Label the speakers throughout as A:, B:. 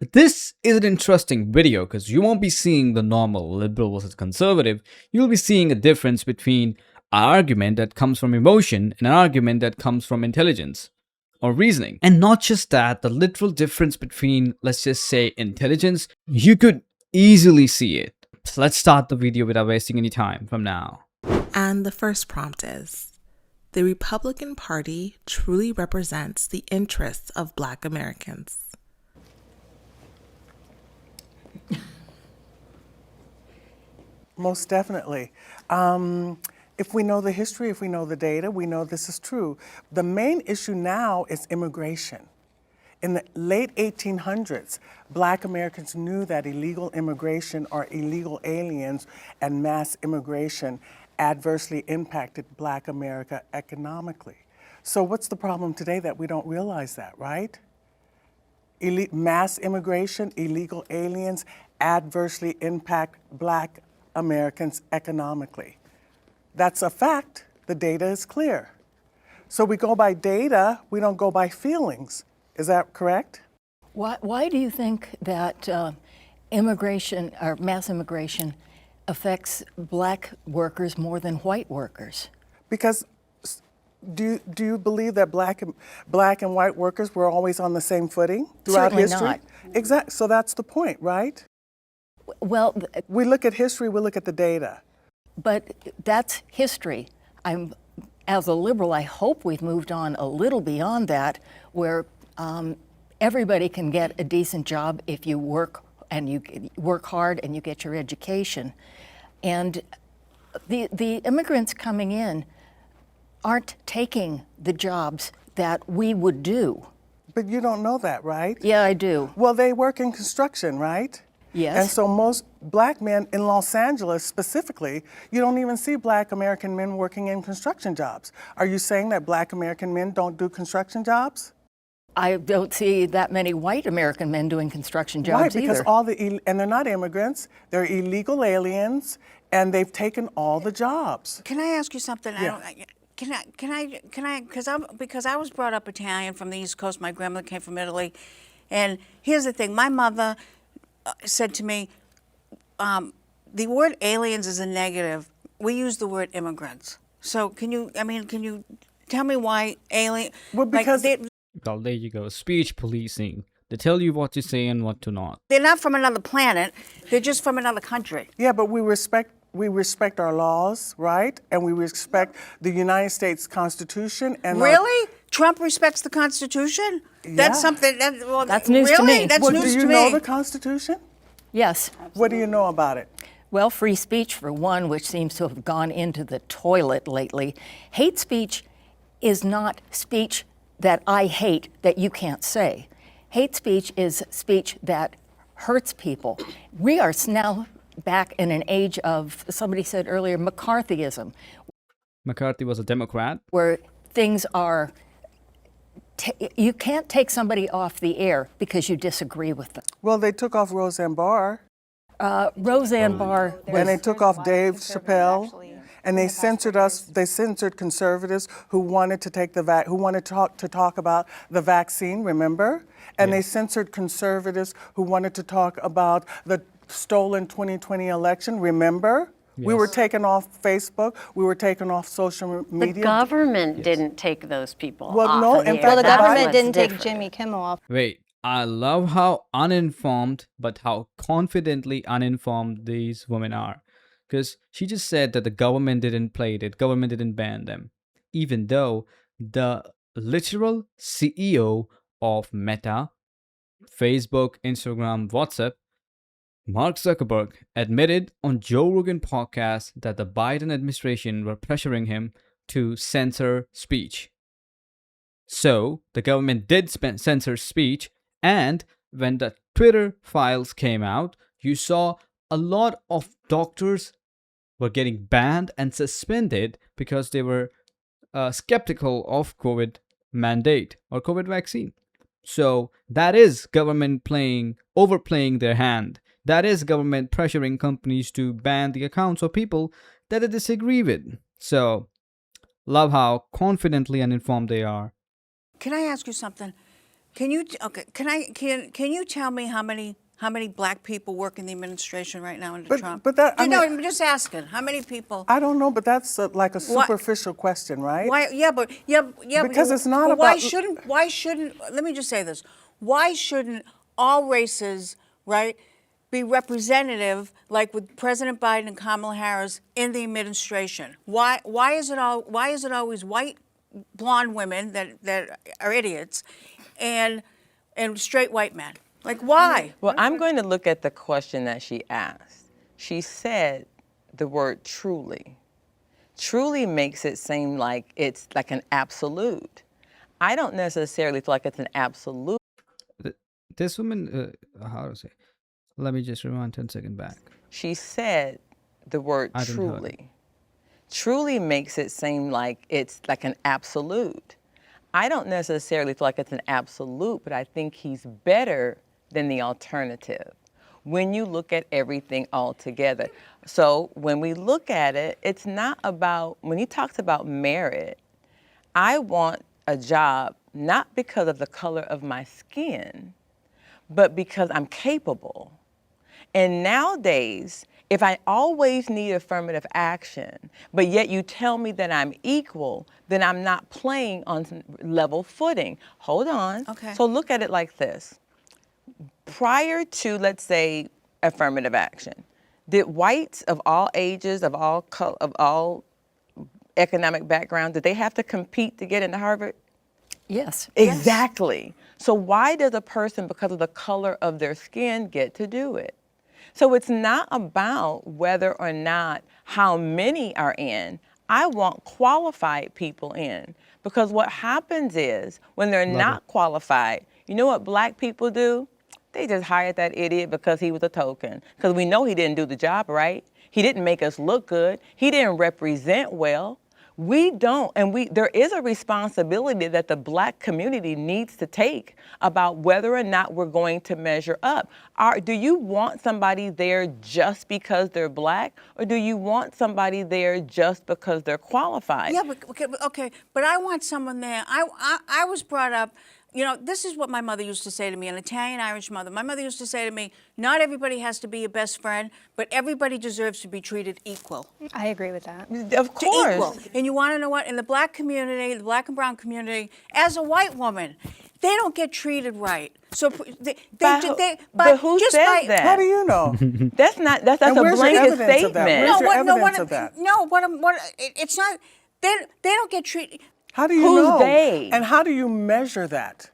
A: This is an interesting video because you won't be seeing the normal liberal versus conservative. You'll be seeing a difference between an argument that comes from emotion and an argument that comes from intelligence or reasoning. And not just that, the literal difference between, let's just say, intelligence, you could easily see it. So let's start the video without wasting any time from now.
B: And the first prompt is, the Republican Party truly represents the interests of Black Americans.
C: Most definitely. If we know the history, if we know the data, we know this is true. The main issue now is immigration. In the late 1800s, Black Americans knew that illegal immigration or illegal aliens and mass immigration adversely impacted Black America economically. So what's the problem today that we don't realize that, right? Mass immigration, illegal aliens adversely impact Black Americans economically. That's a fact. The data is clear. So we go by data, we don't go by feelings. Is that correct?
D: Why do you think that immigration or mass immigration affects Black workers more than white workers?
C: Because do you believe that black and white workers were always on the same footing throughout
D: Certainly
C: history?
D: not.
C: Exactly. So that's the point, right?
D: Well,
C: We look at history, we look at the data.
D: but that's history. As a liberal, I hope we've moved on a little beyond that, where everybody can get a decent job if you work and you work hard and you get your education. And the immigrants coming in aren't taking the jobs that we would do.
C: But you don't know that, right?
D: Yeah, I do.
C: Well, they work in construction, right?
D: Yes.
C: And so most Black men in Los Angeles specifically, you don't even see Black American men working in construction jobs. Are you saying that Black American men don't do construction jobs?
D: I don't see that many white American men doing construction jobs
C: Right, because
D: either.
C: and they're not immigrants, they're illegal aliens, and they've taken all the jobs.
E: Can I ask you something?
C: Yeah.
E: Because I was brought up Italian from the East Coast. My grandmother came from Italy, and here's the thing: my mother said to me, the word aliens is a negative. We use the word immigrants. So can you tell me why alien?
C: Well, because
A: Well, there you go. Speech policing. They tell you what to say and what to not.
E: they're not from another planet. They're just from another country.
C: yeah, but we respect our laws, right? And we respect the United States Constitution and
E: Really? Trump respects the Constitution? That's
C: Yeah.
E: something
D: That's news to
E: really?
D: me.
E: That's
C: Well,
E: news
C: do you
E: to
C: know
E: me.
C: the Constitution?
D: Yes.
C: What do you know about it?
D: Well, free speech, for one, which seems to have gone into the toilet lately. Hate speech is not speech that I hate that you can't say. Hate speech is speech that hurts people. We are now back in an age of, somebody said earlier, McCarthyism,
A: McCarthy was a Democrat.
D: where things are, you can't take somebody off the air because you disagree with them.
C: Well, they took off Roseanne Barr,
D: Roseanne Barr
C: and they
D: was,
C: took off Dave Chappelle, and they censored us. They censored conservatives who wanted to take who wanted to talk about the vaccine. Remember? And they censored conservatives who wanted to talk about the stolen 2020 election. Remember? We were
A: Yes.
C: taken off Facebook. We were taken off social
F: The
C: media.
F: government didn't take those people
C: Well,
F: off
C: no,
F: of the
C: in
F: air.
C: fact,
G: Well, the
C: That
G: government
C: was
G: didn't take
F: different.
G: Jimmy Kimmel off.
A: Wait, I love how uninformed, but how confidently uninformed these women are. Because she just said that the government didn't play it, government didn't ban them. Even though the literal CEO of Meta, Facebook, Instagram, WhatsApp, Mark Zuckerberg, admitted on Joe Rogan podcast that the Biden administration were pressuring him to censor speech. So the government did censor speech, and when the Twitter files came out, you saw a lot of doctors were getting banned and suspended because they were skeptical of COVID mandate or COVID vaccine. So that is government overplaying their hand. That is government pressuring companies to ban the accounts of people that they disagree with. So, love how confidently uninformed they are.
E: Can I ask you something? Can you can you tell me how many black people work in the administration right now under Trump?
C: But that, I
E: no,
C: mean,
E: I'm just asking. How many people?
C: I don't know, but that's like a superficial question, right?
E: Why? Yeah, but
C: Because it's not
E: but
C: about.
E: Why shouldn't? Let me just say this. Why shouldn't all races, right, be representative, like with President Biden and Kamala Harris in the administration? Why is it always white, blonde women that are idiots, and straight white men? Like, why?
G: Well, I'm going to look at the question that she asked. She said the word truly. Truly makes it seem like it's like an absolute. I don't necessarily feel like it's an absolute.
A: This woman, how to say? Let me just rewind 10 seconds back.
G: She said the word
A: I didn't hear it.
G: truly. Truly makes it seem like it's like an absolute. I don't necessarily feel like it's an absolute, but I think he's better than the alternative when you look at everything all together. So when we look at it, it's not about, when he talks about merit, I want a job not because of the color of my skin, but because I'm capable. And nowadays, if I always need affirmative action, but yet you tell me that I'm equal, then I'm not playing on level footing. Hold on.
E: Okay.
G: So look at it like this. Prior to, let's say, affirmative action, did whites of all ages, of all economic backgrounds, did they have to compete to get into Harvard?
D: Yes.
G: Exactly. So why does a person, because of the color of their skin, get to do it? So it's not about whether or not how many are in. I want qualified people in, because what happens is when they're not qualified, you know what black people do? They just hired that idiot because he was a token, because we know he didn't do the job right. He didn't make us look good. He didn't represent well. We don't, and there is a responsibility that the black community needs to take about whether or not we're going to measure up. Do you want somebody there just because they're black, or do you want somebody there just because they're qualified?
E: Yeah, but okay, but I want someone there. I was brought up. You know, this is what my mother used to say to me, an Italian-Irish mother. My mother used to say to me, not everybody has to be your best friend, but everybody deserves to be treated equal.
H: I agree with that.
G: Of course.
E: Equal. And you want to know what? In the black community, the black and brown community, as a white woman, they don't get treated right. So
G: but who says that?
C: How do you know?
G: That's a
C: where's your
G: blanket
C: evidence of that?
G: statement.
C: Where's your evidence of that?
E: It's not. They don't get treated.
C: How do you
G: Who's
C: know?
G: they?
C: And how do you measure that?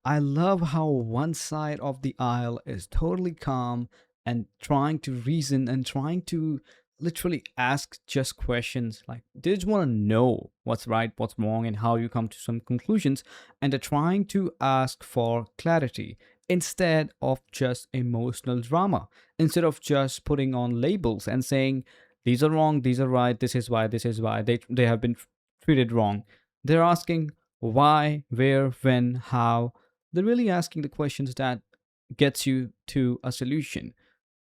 A: I love how one side of the aisle is totally calm and trying to reason and trying to literally ask just questions. Like, they just want to know what's right, what's wrong, and how you come to some conclusions. And they're trying to ask for clarity instead of just emotional drama, instead of just putting on labels and saying, these are wrong, these are right, this is why they have been treated wrong. They're asking why, where, when, how. They're really asking the questions that gets you to a solution.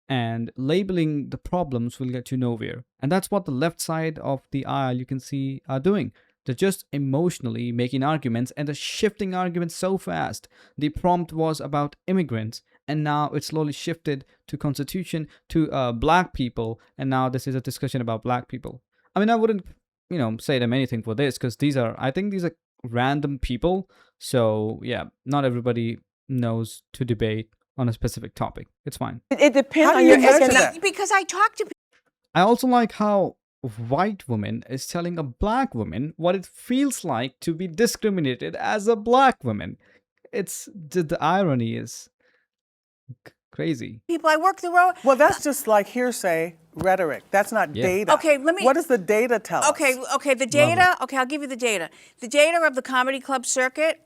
A: And labeling the problems will get you nowhere. And that's what the left side of the aisle, you can see, are doing. They're just emotionally making arguments, and they're shifting arguments so fast. The prompt was about immigrants, and now it's slowly shifted to constitution, to black people, and now this is a discussion about black people. I mean, I wouldn't, say them anything for this, because I think these are random people. So yeah, not everybody knows to debate on a specific topic. It's fine.
G: It depends
C: How do
G: on
C: you
G: your
C: measure
G: economic.
C: that?
E: Because I talk to people.
A: I also like how a white woman is telling a black woman what it feels like to be discriminated as a black woman. It's the irony is crazy.
E: I work the road.
C: Well, that's just like hearsay rhetoric. That's not data.
E: Okay,
C: What does the data tell us?
E: Okay, the data. Okay, I'll give you the data. The data of the comedy club circuit.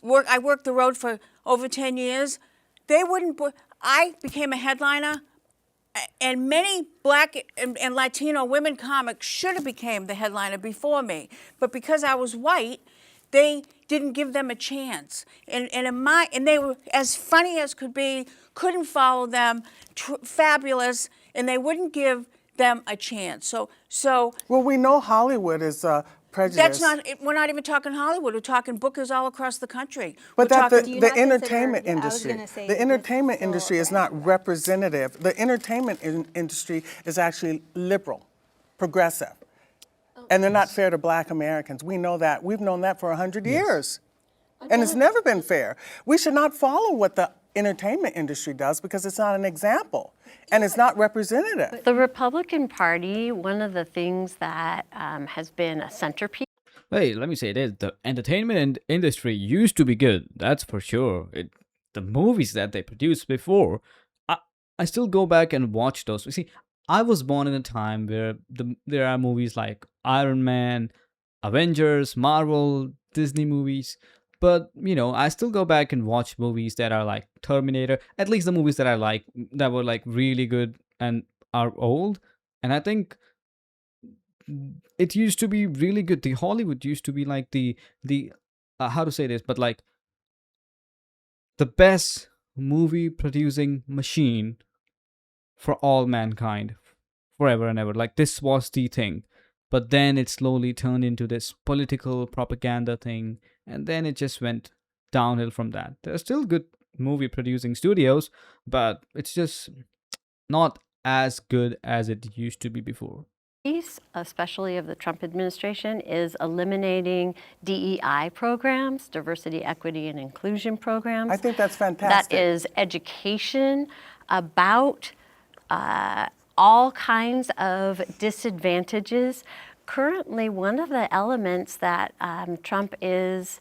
E: I worked the road for over 10 years. They wouldn't. I became a headliner, and many black and Latino women comics should have became the headliner before me. But because I was white, they didn't give them a chance. And they were as funny as could be. Couldn't follow them. Fabulous, and they wouldn't give them a chance. So
C: Well, we know Hollywood is prejudice.
E: We're not even talking Hollywood. We're talking bookers all across the country.
C: But
E: We're
C: that
E: talking,
C: the entertainment industry, the entertainment industry is not representative. The entertainment industry is actually liberal, progressive, and they're not fair to Black Americans. We know that. We've known that for 100 years, and it's never been fair. We should not follow what the entertainment industry does because it's not an example, and it's not representative.
F: The Republican Party, one of the things that has been a centerpiece.
A: Hey, let me say this: the entertainment industry used to be good. That's for sure. The movies that they produced before, I still go back and watch those. You see, I was born in a time where there are movies like Iron Man, Avengers, Marvel, Disney movies. But, I still go back and watch movies that are like Terminator, at least the movies that I like, that were like really good and are old. And I think it used to be really good. The Hollywood used to be like the how to say this, but like the best movie producing machine for all mankind forever and ever. Like this was the thing. But then it slowly turned into this political propaganda thing, and then it just went downhill from that. There are still good movie producing studios, but it's just not as good as it used to be before.
F: Especially of the Trump administration, is eliminating DEI programs, diversity, equity, and inclusion programs.
C: I think that's fantastic.
F: That is education about all kinds of disadvantages. Currently, one of the elements that Trump is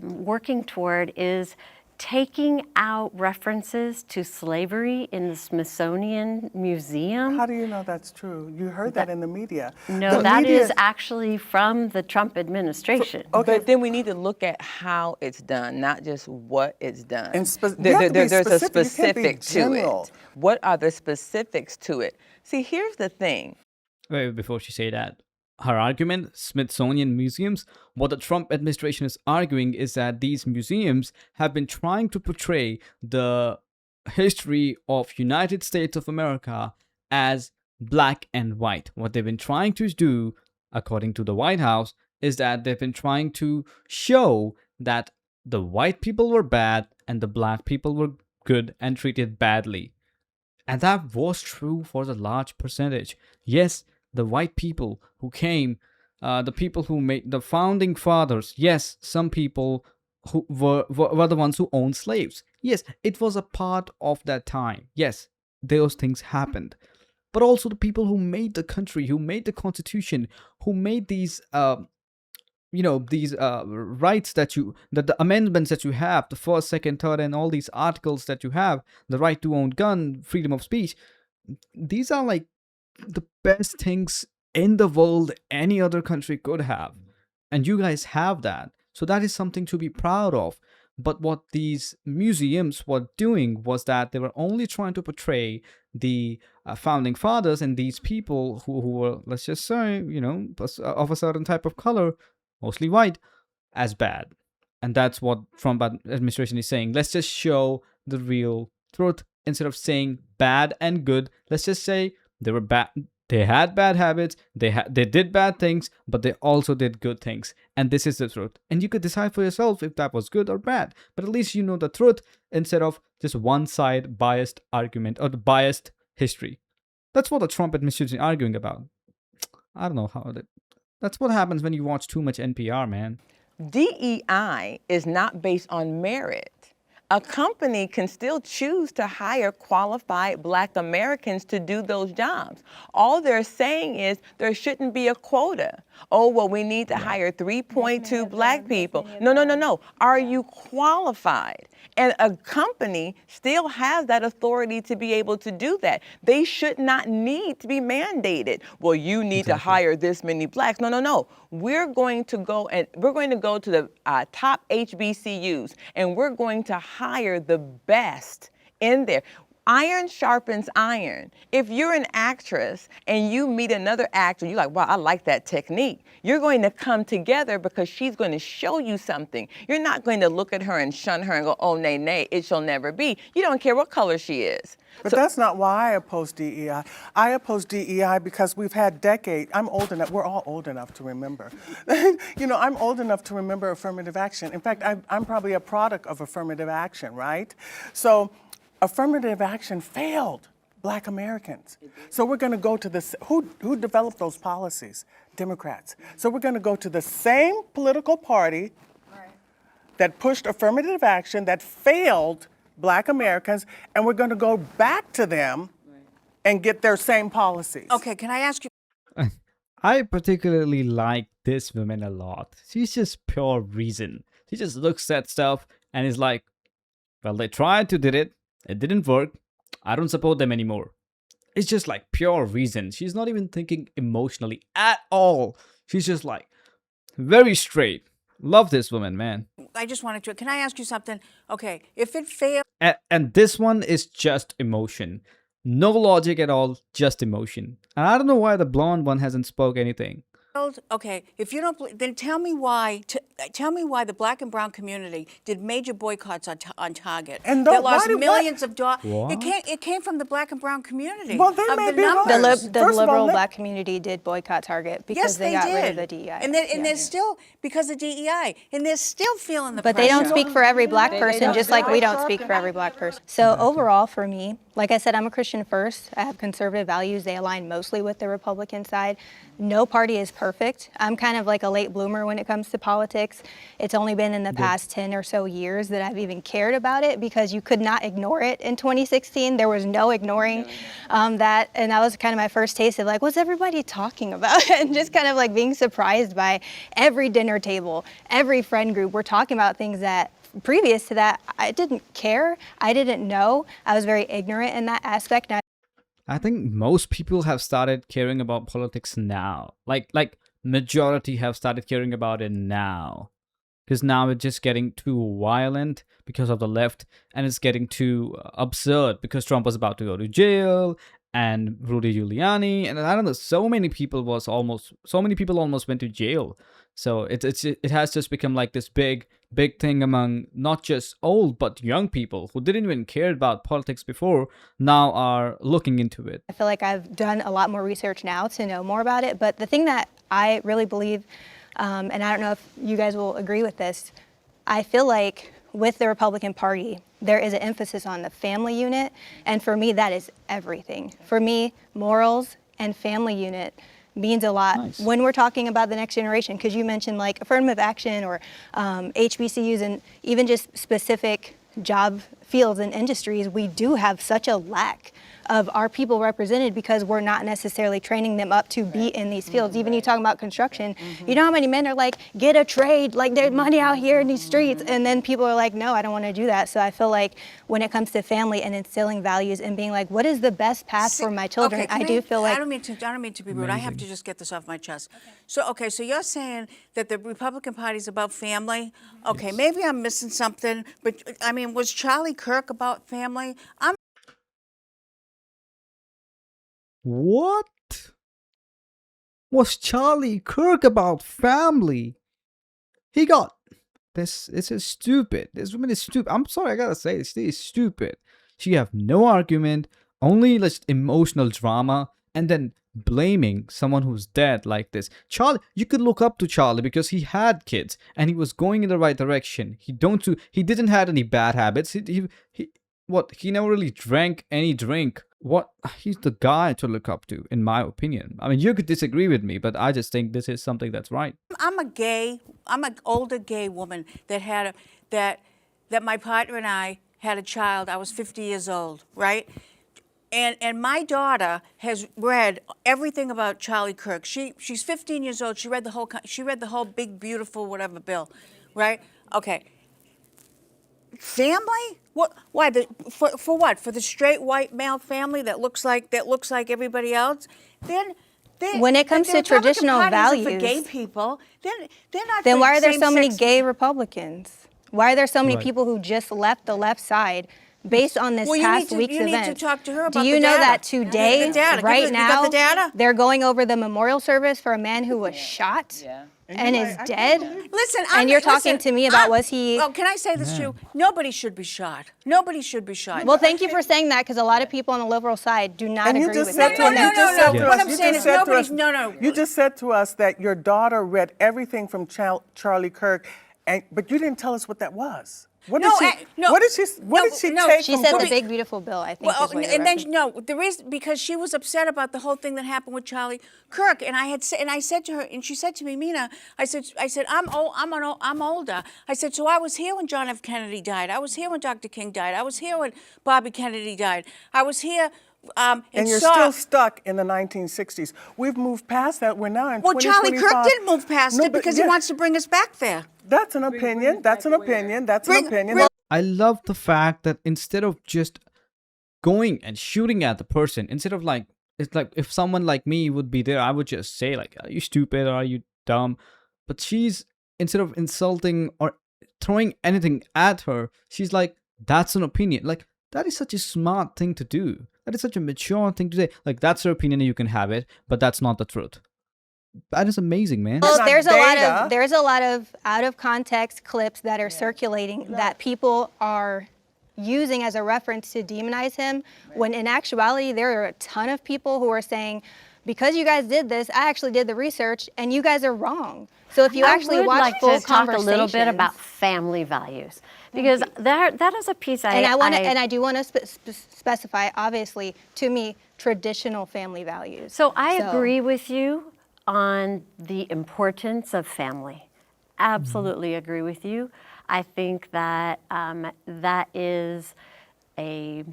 F: working toward is taking out references to slavery in the Smithsonian Museum.
C: How do you know that's true? You heard that in the media.
F: No, that is actually from the Trump administration.
C: Okay.
G: But then we need to look at how it's done, not just what it's done.
C: And
G: There's a
C: specific. You can't be
G: specific to
C: general.
G: it. What are the specifics to it? See, here's the thing.
A: Wait, before she say that, her argument, Smithsonian museums, what the Trump administration is arguing is that these museums have been trying to portray the history of United States of America as black and white. What they've been trying to do, according to the White House, is that they've been trying to show that the white people were bad and the black people were good and treated badly. And that was true for the large percentage. Yes, the white people who came, the people who made the founding fathers, yes, some people who were the ones who owned slaves. Yes, it was a part of that time. Yes, those things happened. But also the people who made the country, who made the Constitution, who made these rights the amendments that you have, the first, second, third, and all these articles that you have, the right to own gun, freedom of speech. These are like the best things in the world any other country could have. And you guys have that. So that is something to be proud of. But what these museums were doing was that they were only trying to portray the founding fathers and these people who were, let's just say, of a certain type of color, mostly white, as bad. And that's what Trump administration is saying. Let's just show the real truth instead of saying bad and good. Let's just say they were bad. They had bad habits. They did bad things, but they also did good things. And this is the truth. And you could decide for yourself if that was good or bad. But at least you know the truth instead of just one side biased argument or the biased history. That's what the Trump administration is arguing about. I don't know how that's what happens when you watch too much NPR, man.
G: DEI is not based on merit. A company can still choose to hire qualified Black Americans to do those jobs. All they're saying is there shouldn't be a quota. Oh, well, we need to hire 3.2 Black people. No. Are you qualified? And a company still has that authority to be able to do that. They should not need to be mandated. Well, you need to hire this many Blacks. No. We're going to go to the top HBCUs, and we're going to hire the best in there. Iron sharpens iron. If you're an actress and you meet another actor, you're like, wow, I like that technique. You're going to come together because she's going to show you something. You're not going to look at her and shun her and go, oh, nay, nay, it shall never be. You don't care what color she is.
C: But that's not why I oppose DEI. I oppose DEI because we've had decades. I'm old enough. We're all old enough to remember. You know, I'm old enough to remember affirmative action. In fact, I'm probably a product of affirmative action, right? So affirmative action failed Black Americans. So we're going to go to this. Who developed those policies? Democrats. So we're going to go to the same political party that pushed affirmative action that failed Black Americans, and we're going to go back to them and get their same policies.
E: Okay, can I ask you?
A: I particularly like this woman a lot. She's just pure reason. She just looks at stuff and is like, well, they tried to did it. It didn't work. I don't support them anymore. It's just like pure reason. She's not even thinking emotionally at all. She's just like very straight. Love this woman, man.
E: I just wanted to. Can I ask you something? Okay, if it failed.
A: And this one is just emotion. No logic at all, just emotion. And I don't know why the blonde one hasn't spoke anything.
E: Okay, if you don't, then tell me why. Tell me why the Black and brown community did major boycotts on Target.
C: And
E: that lost millions of dollars.
A: What?
E: It came from the Black and brown community.
C: Well, they may be
E: numbers.
C: right.
H: The
C: First of all,
H: liberal Black community did boycott Target because they got rid of the DEI.
E: And they're still, because of DEI, and they're still feeling the
H: But
E: pressure.
H: they don't speak for every Black person, just like we don't speak for every Black person. So overall, for me, like I said, I'm a Christian first. I have conservative values. They align mostly with the Republican side. No party is perfect. I'm kind of like a late bloomer when it comes to politics. It's only been in the past 10 or so years that I've even cared about it because you could not ignore it in 2016. There was no ignoring that. And that was kind of my first taste of like, what's everybody talking about? And just kind of like being surprised by every dinner table, every friend group. We're talking about things that previous to that, I didn't care. I didn't know. I was very ignorant in that aspect.
A: I think most people have started caring about politics now. Like majority have started caring about it now. Because now it's just getting too violent because of the left, and it's getting too absurd because Trump was about to go to jail, and Rudy Giuliani, and I don't know, so many people almost went to jail. So it has just become like this big thing among not just old but young people who didn't even care about politics before, now are looking into it.
H: I feel like I've done a lot more research now to know more about it. But the thing that I really believe, and I don't know if you guys will agree with this, I feel like with the Republican Party, there is an emphasis on the family unit. And for me, that is everything. For me, morals and family unit means a lot.
A: Nice.
H: When we're talking about the next generation, because you mentioned like affirmative action or HBCUs and even just specific job fields and industries, we do have such a lack of our people represented because we're not necessarily training them up to be in these fields. Even you talking about construction, you know how many men are like, get a trade, like there's money out here in these streets, and then people are like, no, I don't want to do that. So I feel like when it comes to family and instilling values and being like, what is the best path for my children,
E: Okay,
H: I do feel like
E: I don't mean to be rude. I have to just get this off my chest. Okay. So you're saying that the Republican Party is about family. Okay, maybe I'm missing something, but I mean, was Charlie Kirk about family?
A: What? Was Charlie Kirk about family? He got this. This is stupid. This woman is stupid. I'm sorry, I gotta say, she is stupid. She have no argument, only just emotional drama, and then blaming someone who's dead like this. Charlie, you could look up to Charlie because he had kids and he was going in the right direction. He didn't have any bad habits. He never really drank any drink. He's the guy to look up to, in my opinion. I mean, you could disagree with me, but I just think this is something that's right.
E: I'm an older gay woman that my partner and I had a child. I was 50 years old, right? And my daughter has read everything about Charlie Kirk. She's 15 years old. She read the whole Big Beautiful whatever bill, right? Okay. Family? What? Why? For what? For the straight white male family that looks like everybody else?
H: When it comes to traditional values,
E: for gay people, they're not.
H: then
E: for
H: why are there so many
E: same-sex
H: gay Republicans? Why are there so many
A: Right.
H: people who just left the left side based on this
E: Well,
H: past week's
E: you need
H: events.
E: to talk to her
H: Do
E: about
H: you
E: the
H: know
E: data.
H: that today,
E: The data.
H: right
E: You
H: now,
E: got the data?
H: they're going over the memorial service for a man who was shot and is dead?
E: Listen,
H: And you're talking to me about was he...
E: Well, can I say this to you? Nobody should be shot. Nobody should be shot.
H: Well, thank you for saying that, because a lot of people on the liberal side do not
C: And you
H: agree
C: just
H: with
C: said
H: that.
C: to us, you just said to
E: What
C: us,
E: I'm
C: you
E: saying
C: just
E: is
C: said to us,
E: nobody's-
C: you just said to us that your daughter read everything from Charlie Kirk, but you didn't tell us what that was. What did she take
H: She
C: from
H: said the
C: Kirk?
H: Big Beautiful Bill, I think,
E: Well,
H: is what you're
E: and then
H: referencing.
E: the reason because she was upset about the whole thing that happened with Charlie Kirk, and I said to her, and she said to me, Mina, I said I'm older. I said, so I was here when John F. Kennedy died. I was here when Dr. King died. I was here when Bobby Kennedy died. I was here.
C: And you're still stuck in the 1960s. We've moved past that. We're now in 2025.
E: Charlie Kirk didn't move past it because he wants to bring us back there.
C: That's an opinion. That's an opinion. That's an opinion.
A: I love the fact that instead of just going and shooting at the person, instead of like, it's like if someone like me would be there, I would just say like, are you stupid or are you dumb? But she's, instead of insulting or throwing anything at her, she's like, that's an opinion. Like, that is such a smart thing to do. That is such a mature thing to say. Like, that's her opinion and you can have it, but that's not the truth. That is amazing, man.
H: Well,
C: not
H: there's
C: data.
H: a lot of out of context clips that are circulating that people are using as a reference to demonize him, when in actuality there are a ton of people who are saying, because you guys did this, I actually did the research and you guys are wrong. So if you actually watch
F: like
H: full
F: to talk a little bit
H: conversations-
F: about family values, because that is a piece
H: and I do want to specify, obviously, to me, traditional family values.
F: So I agree with you on the importance of family. Absolutely agree with you. I think that that is a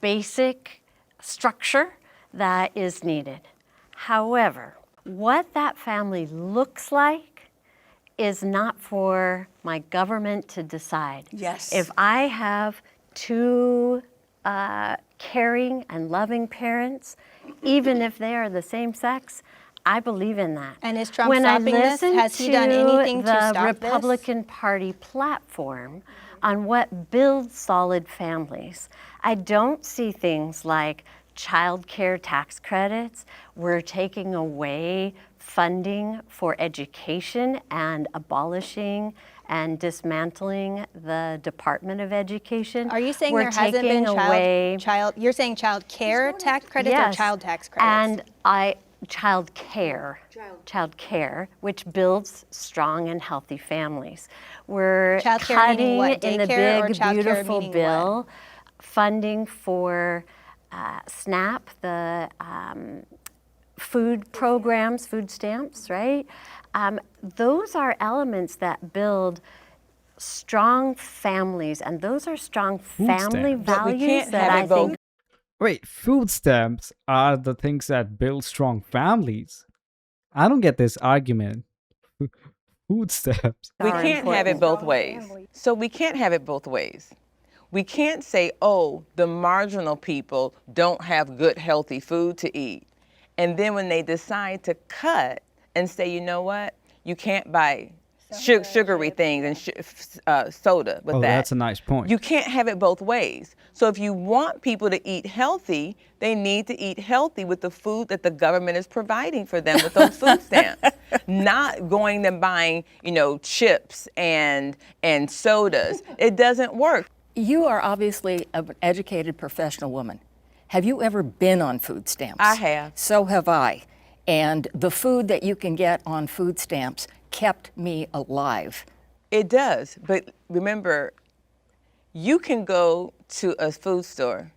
F: basic structure that is needed. However, what that family looks like is not for my government to decide.
E: Yes.
F: If I have two caring and loving parents, even if they are the same sex, I believe in that.
H: And is Trump
F: when
H: stopping
F: I
H: this?
F: listen
H: Has he done anything to
F: the
H: stop this?
F: Republican Party platform on what builds solid families, I don't see things like child care tax credits. We're taking away funding for education and abolishing and dismantling the Department of Education.
H: Are you saying
F: We're
H: there hasn't been
F: taking away
H: you're saying child care tax credits or child tax credits?
F: And child care, which builds strong and healthy families. We're
H: Child care meaning
F: cutting
H: what?
F: in the
H: Daycare or
F: big,
H: child care
F: beautiful
H: meaning
F: bill funding for SNAP, the food programs, food stamps, right? Those are elements that build strong families, and those are strong family
A: stamps.
G: But we
F: values
G: can't
F: that
G: have
F: I
G: it both
F: think.
A: Wait, food stamps are the things that build strong families. I don't get this argument. Food stamps.
G: We
F: are
G: can't have it
F: important.
G: both ways. So we can't have it both ways. We can't say, oh, the marginal people don't have good, healthy food to eat. And then when they decide to cut and say, you know what, you can't buy sugary things and soda with
A: Oh,
G: that.
A: that's a nice point.
G: You can't have it both ways. So if you want people to eat healthy, they need to eat healthy with the food that the government is providing for them with those food stamps. Not going and buying, chips and sodas. It doesn't work.
D: You are obviously an educated professional woman. Have you ever been on food stamps?
G: I have.
D: So have I. And the food that you can get on food stamps kept me alive.
G: It does, but remember, you can go to a food store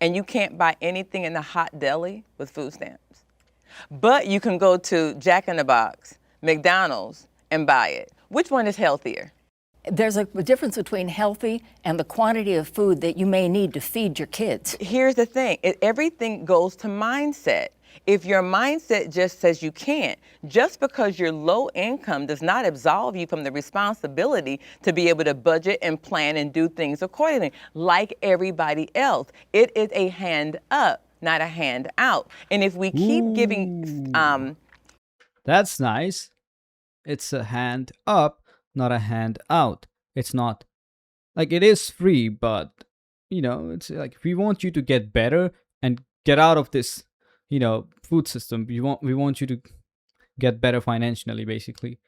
G: and you can't buy anything in the hot deli with food stamps. But you can go to Jack in the Box, McDonald's, and buy it. Which one is healthier?
D: There's a difference between healthy and the quantity of food that you may need to feed your kids.
G: Here's the thing, everything goes to mindset. If your mindset just says you can't, just because you're low income does not absolve you from the responsibility to be able to budget and plan and do things accordingly, like everybody else. It is a hand up, not a hand out. And if we keep giving...
A: That's nice. It's a hand up, not a hand out. It's not like it is free, but it's like we want you to get better and get out of this, food system. We want you to get better financially, basically.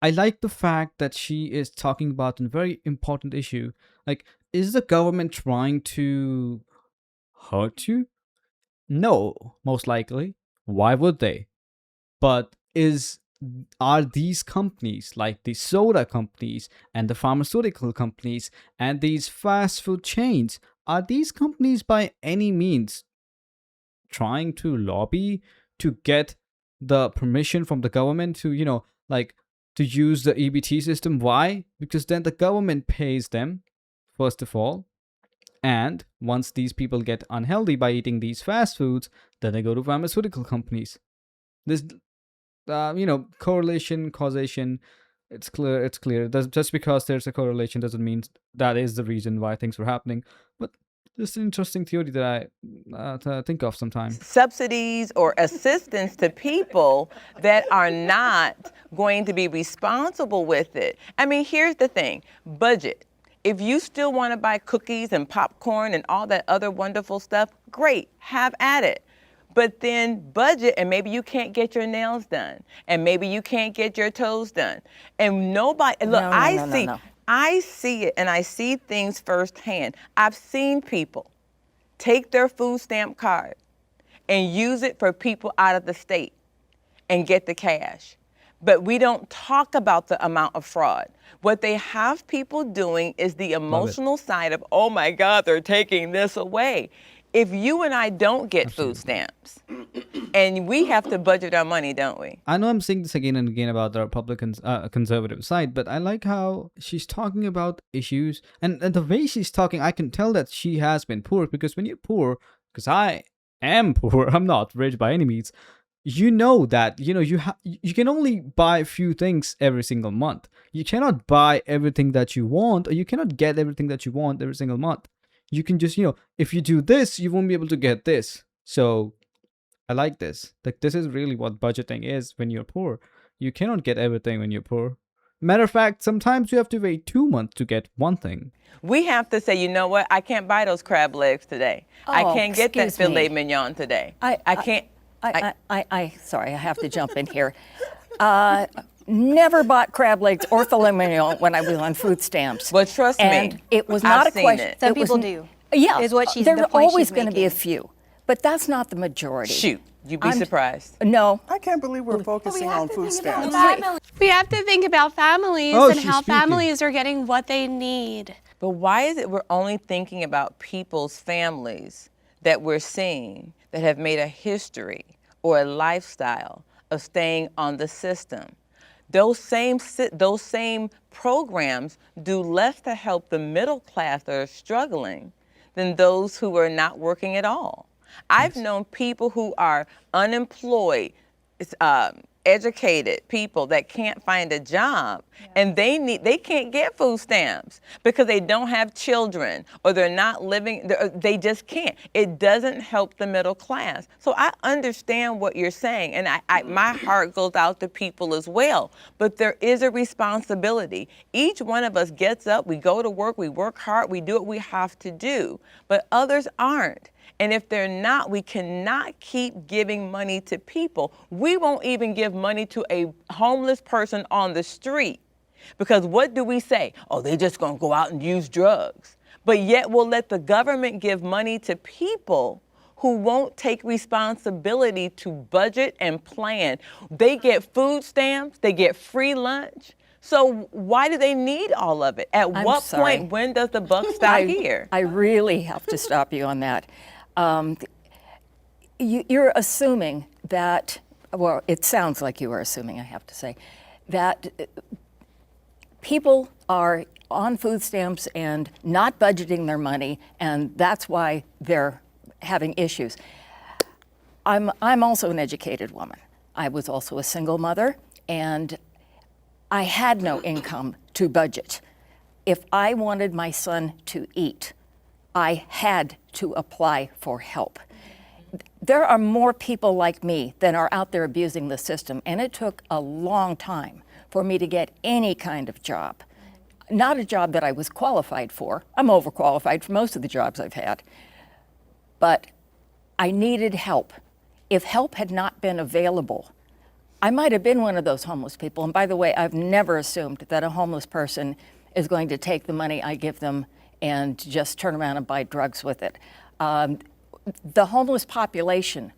A: I like the fact that she is talking about a very important issue. Like, is the government trying to hurt you? No, most likely. Why would they? But are these companies, like the soda companies and the pharmaceutical companies and these fast food chains, are these companies by any means trying to lobby to get the permission from the government to, like, to use the EBT system? Why? Because then the government pays them, first of all. And once these people get unhealthy by eating these fast foods, then they go to pharmaceutical companies. This, correlation, causation, it's clear. It's clear. Just because there's a correlation doesn't mean that is the reason why things were happening. But this is an interesting theory that I think of sometimes.
G: Subsidies or assistance to people that are not going to be responsible with it. I mean, here's the thing, budget. If you still want to buy cookies and popcorn and all that other wonderful stuff, great, have at it. But then budget, and maybe you can't get your nails done, and maybe you can't get your toes done. And nobody, look, I see it, and I see things firsthand. I've seen people take their food stamp card and use it for people out of the state and get the cash. But we don't talk about the amount of fraud. What they have people doing is the emotional side of, oh my God, they're taking this away. If you and I don't get food stamps, and we have to budget our money, don't we?
A: I know I'm saying this again and again about the Republicans, conservative side, but I like how she's talking about issues, and the way she's talking, I can tell that she has been poor, because when you're poor, because I am poor, I'm not rich by any means, you know that, you can only buy a few things every single month. You cannot buy everything that you want, or you cannot get everything that you want every single month. You can just, if you do this, you won't be able to get this. So I like this. Like, this is really what budgeting is when you're poor. You cannot get everything when you're poor. Matter of fact, sometimes you have to wait 2 months to get one thing.
G: We have to say, you know what? I can't buy those crab legs today. I can't get that filet mignon today. I can't.
D: Sorry, I have to jump in here. Never bought crab legs or filet mignon when I was on food stamps.
G: Well, trust
D: and
G: me,
D: it was not a question.
H: Some people do.
D: Yeah,
H: is what she's.
D: There's
H: the point
D: always
H: she's
D: going to be a
H: making.
D: few, but that's not the majority.
G: Shoot, you'd be surprised.
D: No.
C: I can't believe we're focusing on food stamps.
I: We have to think about families
A: Oh,
I: and
A: she's
I: how
A: speaking.
I: families are getting what they need.
G: But why is it we're only thinking about people's families that we're seeing that have made a history or a lifestyle of staying on the system? Those same programs do less to help the middle class that are struggling than those who are not working at all. I've known people who are unemployed, educated people that can't find a job, and they can't get food stamps because they don't have children or they're not living, they just can't. It doesn't help the middle class. So I understand what you're saying, and my heart goes out to people as well, but there is a responsibility. Each one of us gets up, we go to work, we work hard, we do what we have to do, but others aren't. And if they're not, we cannot keep giving money to people. We won't even give money to a homeless person on the street. Because what do we say? Oh, they're just going to go out and use drugs. But yet we'll let the government give money to people who won't take responsibility to budget and plan. They get food stamps, they get free lunch. So why do they need all of it? At what point, when does the buck stop here?
D: I really have to stop you on that. You're assuming that, well, it sounds like you are assuming, I have to say, that people are on food stamps and not budgeting their money, and that's why they're having issues. I'm also an educated woman. I was also a single mother, and I had no income to budget. If I wanted my son to eat, I had to apply for help. There are more people like me than are out there abusing the system, and it took a long time for me to get any kind of job. not a job that I was qualified for. I'm overqualified for most of the jobs I've had. But I needed help. If help had not been available, I might have been one of those homeless people. And by the way, I've never assumed that a homeless person is going to take the money I give them and just turn around and buy drugs with it. The homeless population,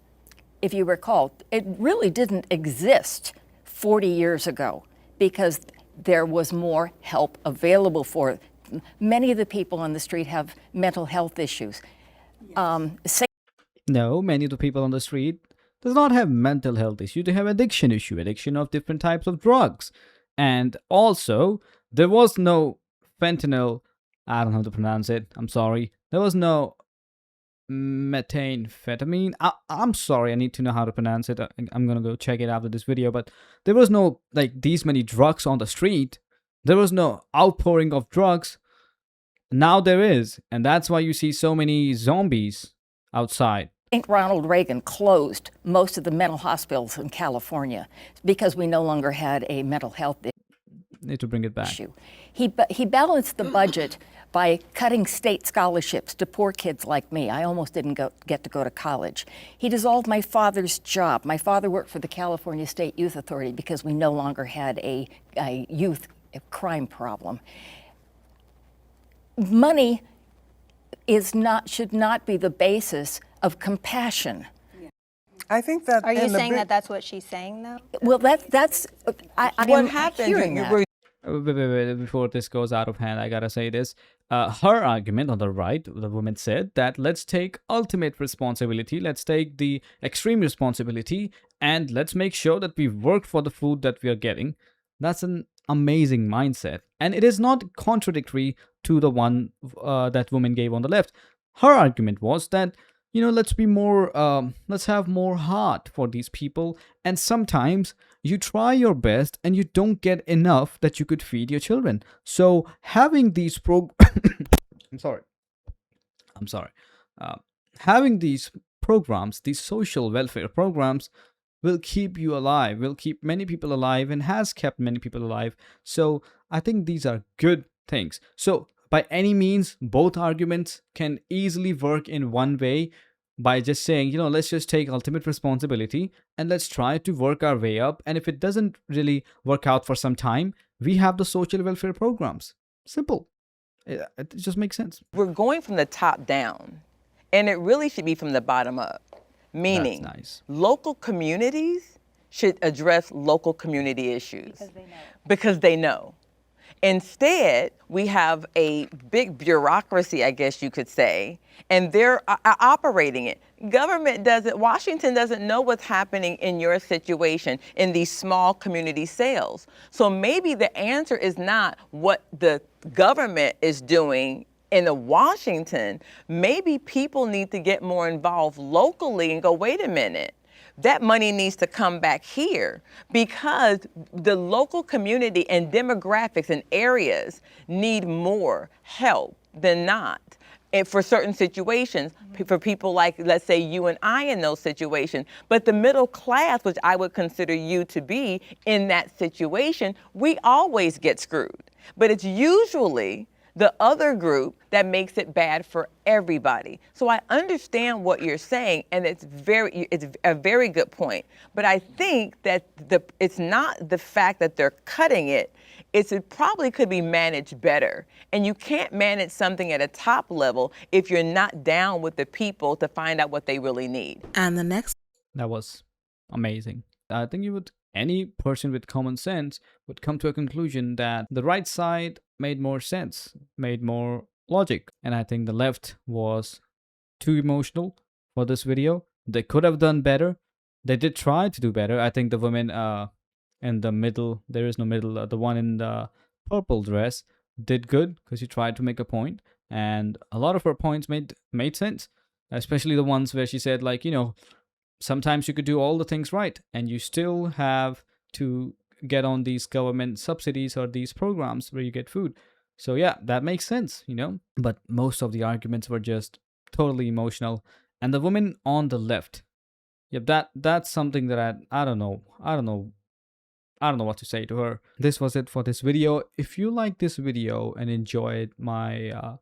D: if you recall, it really didn't exist 40 years ago because there was more help available for it. Many of the people on the street have mental health issues.
A: No, many of the people on the street does not have mental health issue. They have addiction issue, addiction of different types of drugs. And also, there was no fentanyl. I don't know how to pronounce it. I'm sorry. There was no methamphetamine. I'm sorry. I need to know how to pronounce it. I'm going to go check it after this video. But there was no, like, these many drugs on the street. There was no outpouring of drugs. Now there is. And that's why you see so many zombies outside.
D: I think Ronald Reagan closed most of the mental hospitals in California because we no longer had a mental health
A: Need to bring it back.
D: issue. He balanced the budget by cutting state scholarships to poor kids like me. I almost didn't get to go to college. He dissolved my father's job. My father worked for the California State Youth Authority because we no longer had a youth crime problem. Money should not be the basis of compassion.
C: I think that.
H: Are you saying that that's what she's saying, though?
D: Well, that's I
G: What
D: am
G: happened?
D: hearing
G: You
D: that.
G: were
A: Wait, before this goes out of hand, I gotta say this. Her argument on the right, the woman said that let's take ultimate responsibility, let's take the extreme responsibility, and let's make sure that we work for the food that we are getting. That's an amazing mindset. And it is not contradictory to the one that woman gave on the left. Her argument was that, let's be more, let's have more heart for these people. And sometimes you try your best and you don't get enough that you could feed your children. So having these having these programs, these social welfare programs, will keep you alive, will keep many people alive, and has kept many people alive. So I think these are good things. So by any means, both arguments can easily work in one way by just saying, let's just take ultimate responsibility and let's try to work our way up. And if it doesn't really work out for some time, we have the social welfare programs. Simple. It just makes sense.
G: We're going from the top down, and it really should be from the bottom up. Meaning,
A: That's nice.
G: Local communities should address local community issues. Because they know. Instead, we have a big bureaucracy, I guess you could say, and they're operating it. Washington doesn't know what's happening in your situation in these small community cells. So maybe the answer is not what the government is doing in Washington. Maybe people need to get more involved locally and go, wait a minute, that money needs to come back here because the local community and demographics and areas need more help than not. And for certain situations, for people like, let's say, you and I in those situations. But the middle class, which I would consider you to be in that situation, we always get screwed. But it's usually the other group that makes it bad for everybody. So I understand what you're saying, and it's a very good point. But I think that it's not the fact that they're cutting it, it probably could be managed better. And you can't manage something at a top level if you're not down with the people to find out what they really need.
B: And the next.
A: That was amazing. I think any person with common sense would come to a conclusion that the right side made more sense, made more logic. And I think the left was too emotional for this video. They could have done better. They did try to do better. I think the woman in the middle, there is no middle, the one in the purple dress did good because she tried to make a point. And a lot of her points made sense, especially the ones where she said, like, sometimes you could do all the things right and you still have to get on these government subsidies or these programs where you get food. So yeah, that makes sense, But most of the arguments were just totally emotional. And the woman on the left, yeah, that's something that I don't know. I don't know what to say to her. This was it for this video. If you like this video and enjoyed my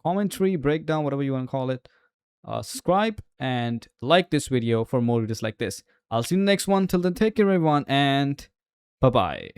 A: commentary, breakdown, whatever you want to call it, subscribe and like this video for more videos like this. I'll see you in the next one. Till then, take care everyone, and bye-bye.